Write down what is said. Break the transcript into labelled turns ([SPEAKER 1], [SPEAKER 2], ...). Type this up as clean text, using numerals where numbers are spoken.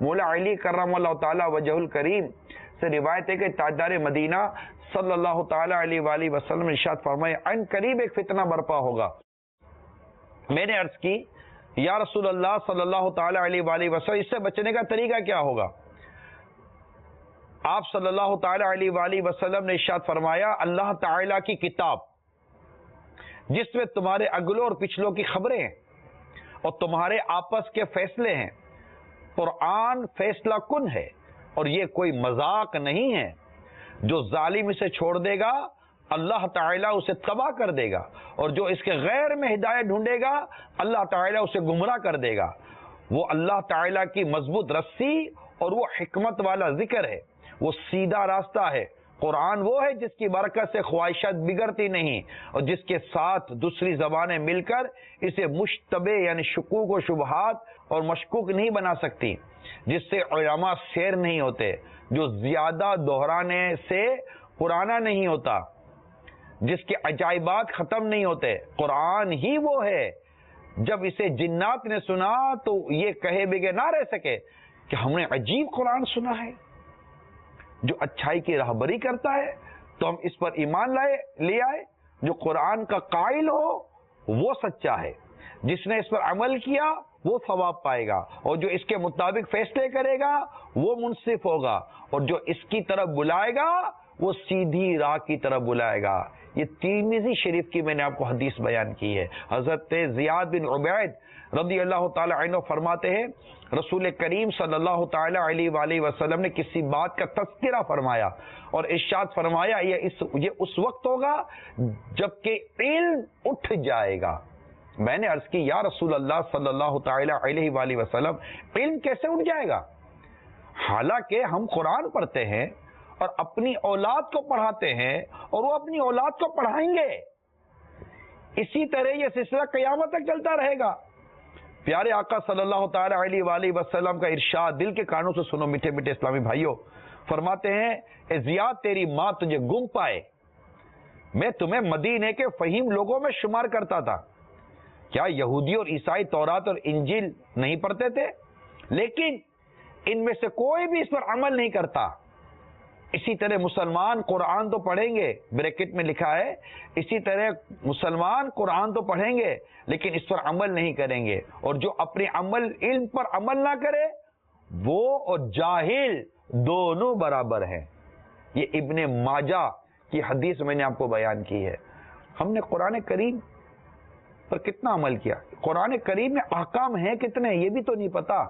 [SPEAKER 1] مولا علی کرم اللہ تعالی وجہ الکریم سے روایت ہے کہ تاجدار مدینہ صلی اللہ تعالی علیہ وآلہ وسلم ارشاد فرمائے ان قریب ایک فتنہ برپا ہوگا۔ میں نے عرض کی یا رسول اللہ صلی اللہ تعالی علیہ وآلہ وسلم اس سے بچنے کا طریقہ کیا ہوگا؟ آپ صلی اللہ تعالی علیہ وآلہ وسلم نے ارشاد فرمایا اللہ تعالی کی کتاب جس میں تمہارے اگلوں اور پچھلوں کی خبریں ہیں اور تمہارے آپس کے فیصلے ہیں، قرآن فیصلہ کن ہے اور یہ کوئی مذاق نہیں ہے۔ جو ظالم اسے چھوڑ دے گا اللہ تعالیٰ اسے تباہ کر دے گا، اور جو اس کے غیر میں ہدایت ڈھونڈے گا اللہ تعالیٰ اسے گمراہ کر دے گا۔ وہ اللہ تعالیٰ کی مضبوط رسی اور وہ حکمت والا ذکر ہے، وہ سیدھا راستہ ہے۔ قرآن وہ ہے جس کی برکت سے خواہشات بگڑتی نہیں اور جس کے ساتھ دوسری زبانیں مل کر اسے مشتبہ یعنی شکوک و شبہات اور مشکوک نہیں بنا سکتی، جس سے علماء سیر نہیں ہوتے، جو زیادہ دہرانے سے پرانا نہیں ہوتا، جس کے عجائبات ختم نہیں ہوتے۔ قرآن ہی وہ ہے جب اسے جنات نے سنا تو یہ کہے بگے نہ رہ سکے کہ ہم نے عجیب قرآن سنا ہے جو اچھائی کی راہبری کرتا ہے، تو ہم اس پر ایمان لے آئے۔ جو قرآن کا قائل ہو وہ سچا ہے، جس نے اس پر عمل کیا وہ ثواب پائے گا، اور جو اس کے مطابق فیصلے کرے گا وہ منصف ہوگا، اور جو اس کی طرف بلائے گا وہ سیدھی راہ کی طرف بلائے گا۔ یہ ترمذی شریف کی میں نے آپ کو حدیث بیان کی ہے۔ حضرت زیاد بن عبید رضی اللہ تعالی عنہ فرماتے ہیں رسول کریم صلی اللہ تعالی علیہ وآلہ وسلم نے کسی بات کا تذکرہ فرمایا اور ارشاد فرمایا یہ اس وقت ہوگا جب کہ علم اٹھ جائے گا۔ میں نے عرض کی یا رسول اللہ صلی اللہ تعالی علیہ وآلہ وسلم علم کیسے اٹھ جائے گا؟ حالانکہ ہم قرآن پڑھتے ہیں اور اپنی اولاد کو پڑھاتے ہیں اور وہ اپنی اولاد کو پڑھائیں گے، اسی طرح یہ سلسلہ قیامت تک چلتا رہے گا۔ پیارے آقا صلی اللہ تعالی علیہ وآلہ وسلم کا ارشاد دل کے کانوں سے سنو میٹھے میٹھے اسلامی بھائیوں، فرماتے ہیں اے زیاد تیری ماں تجھے گم پائے، میں تمہیں مدینے کے فہیم لوگوں میں شمار کرتا تھا۔ کیا یہودی اور عیسائی تورات اور انجیل نہیں پڑھتے تھے؟ لیکن ان میں سے کوئی بھی اس پر عمل نہیں کرتا۔ اسی طرح مسلمان قرآن تو پڑھیں گے، بریکٹ میں لکھا ہے اسی طرح مسلمان قرآن تو پڑھیں گے لیکن اس پر عمل نہیں کریں گے، اور جو اپنے علم پر عمل نہ کرے وہ اور جاہل دونوں برابر ہیں۔ یہ ابن ماجہ کی حدیث میں نے آپ کو بیان کی ہے۔ ہم نے قرآن کریم پر کتنا عمل کیا؟ قرآن کریم میں احکام ہیں کتنے یہ بھی تو نہیں پتا۔